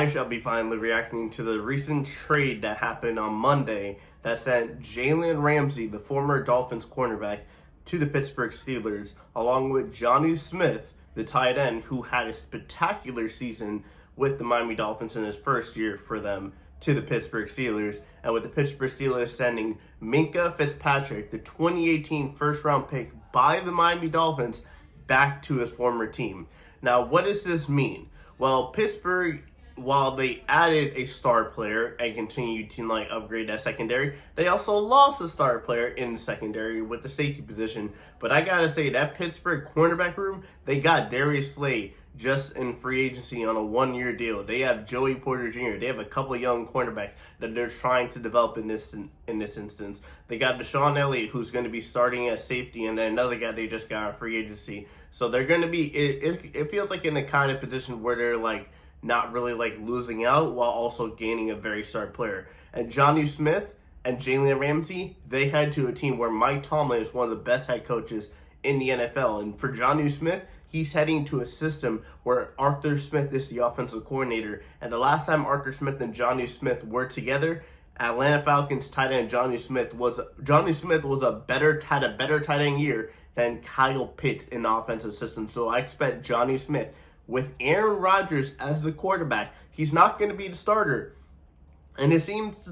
I shall be finally reacting to the recent trade that happened on Monday that sent Jalen Ramsey, the former Dolphins cornerback, to the Pittsburgh Steelers, along with Johnu, the tight end, who had a spectacular season with the Miami Dolphins in his first year for them, to the Pittsburgh Steelers, and with the Pittsburgh Steelers sending Minkah Fitzpatrick, the 2018 first-round pick by the Miami Dolphins, back to his former team. Now, what does this mean? Well, Pittsburgh, while they added a star player and continued to upgrade that secondary, they also lost a star player in the secondary with the safety position. But I gotta say, that Pittsburgh cornerback room, they got Darius Slay just in free agency on a 1-year deal. They have Joey Porter Jr. They have a couple of young cornerbacks that they're trying to develop in this instance. They got Deshaun Elliott, who's going to be starting at safety, and then another guy they just got on free agency. So they're going to be, it feels like in the kind of position where they're not really losing out while also gaining a very star player. And Johnu and Jalen Ramsey, they head to a team where Mike Tomlin is one of the best head coaches in the NFL. And for Johnu, he's heading to a system where Arthur Smith is the offensive coordinator. And the last time Arthur Smith and Johnu were together, Atlanta Falcons tight end Johnu Smith was a better tight end year than Kyle Pitts in the offensive system. So I expect Johnu with Aaron Rodgers as the quarterback. He's not going to be the starter. And it seems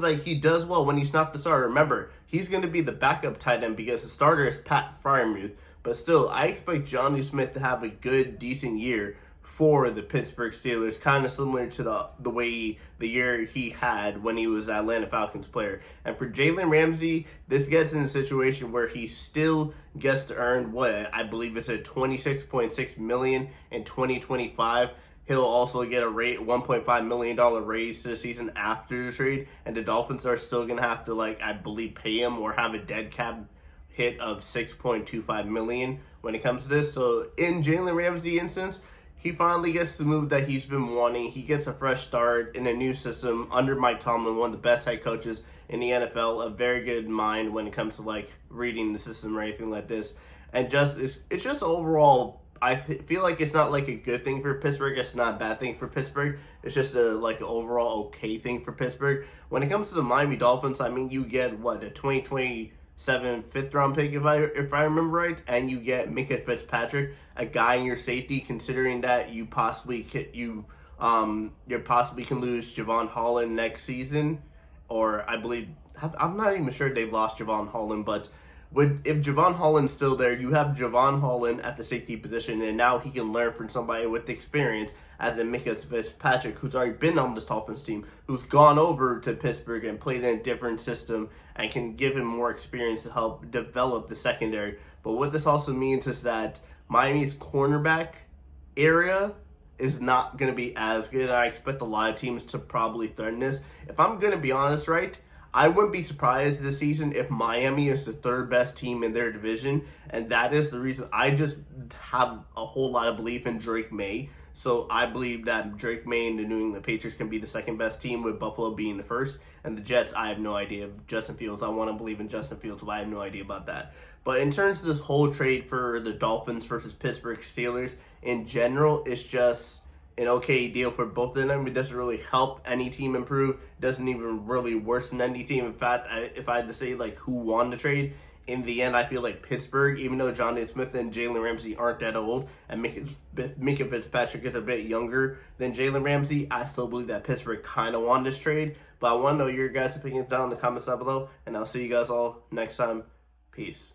like he does well when he's not the starter. Remember, he's going to be the backup tight end because the starter is Pat Freiermuth. But still, I expect Johnu to have a good, decent year for the Pittsburgh Steelers, kind of similar to the year he had when he was an Atlanta Falcons player. And for Jalen Ramsey, this gets in a situation where he still gets to earn what I believe is a $26.6 million in 2025. He'll also get a $1.5 million raise this season after the trade, and the Dolphins are still gonna have to I believe pay him or have a dead cap hit of $6.25 million when it comes to this. So in Jalen Ramsey's instance, he finally gets the move that he's been wanting. He gets a fresh start in a new system under Mike Tomlin, one of the best head coaches in the NFL, a very good mind when it comes to reading the system or anything like this. And it's just overall, I feel like it's not a good thing for Pittsburgh. It's not a bad thing for Pittsburgh. It's just a an overall okay thing for Pittsburgh. When it comes to the Miami Dolphins, I mean, you get a 2027 fifth-round pick if I remember right, and you get Minkah Fitzpatrick, a guy in your safety, considering that you possibly can lose Javon Holland next season, or I believe I'm not even sure they've lost Javon Holland, but if Javon Holland's still there, you have Javon Holland at the safety position, and now he can learn from somebody with experience as in Minkah Fitzpatrick, who's already been on this Dolphins team, who's gone over to Pittsburgh and played in a different system and can give him more experience to help develop the secondary. But what this also means is that Miami's cornerback area is not going to be as good. I expect a lot of teams to probably threaten this. If I'm going to be honest, right, I wouldn't be surprised this season if Miami is the third best team in their division, and that is the reason I just have a whole lot of belief in Drake May. So I believe that Drake May and the New England Patriots can be the second best team, with Buffalo being the first. And the Jets, I have no idea. Justin Fields, I want to believe in Justin Fields, but I have no idea about that. But in terms of this whole trade for the Dolphins versus Pittsburgh Steelers, in general, it's just an okay deal for both of them. It doesn't really help any team improve. It doesn't even really worsen any team. In fact, if I had to say who won the trade, in the end, I feel like Pittsburgh, even though Johnu and Jalen Ramsey aren't that old, and Minkah Fitzpatrick is a bit younger than Jalen Ramsey, I still believe that Pittsburgh kind of won this trade. But I want to know your guys' opinions down in the comments down below, and I'll see you guys all next time. Peace.